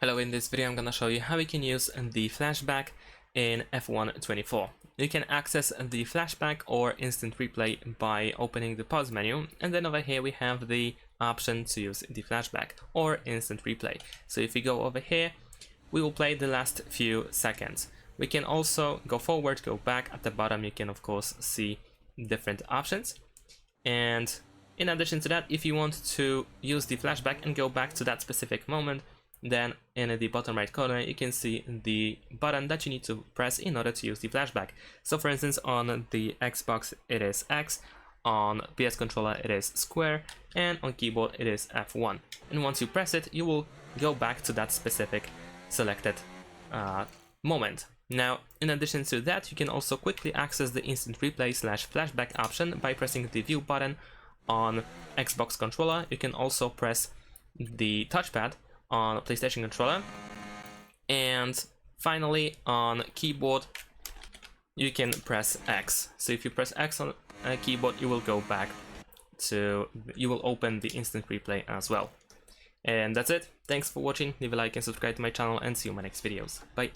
Hello, in this video I'm gonna show you how you can use the flashback in F1 24. You can access the flashback or instant replay by opening the pause menu, and then over here we have the option to use the flashback or instant replay. So if we go over here, we will play the last few seconds. We can also go forward, go back. At the bottom you can of course see different options, and in addition to that, if you want to use the flashback and go back to that specific moment, then in the bottom right corner you can see the button that you need to press in order to use the flashback. So for instance, on the Xbox it is X, on PS controller it is square, and on keyboard it is F1. And once you press it, you will go back to that specific selected moment. Now, in addition to that, you can also quickly access the instant replay / flashback option by pressing the view button on Xbox controller. You can also press the touchpad on PlayStation controller, and finally on keyboard you can press X. So if you press X on a keyboard, you will go back to, you will open the instant replay as well. And that's it. Thanks for watching. Leave a like and subscribe to my channel, and see you in my next videos. Bye.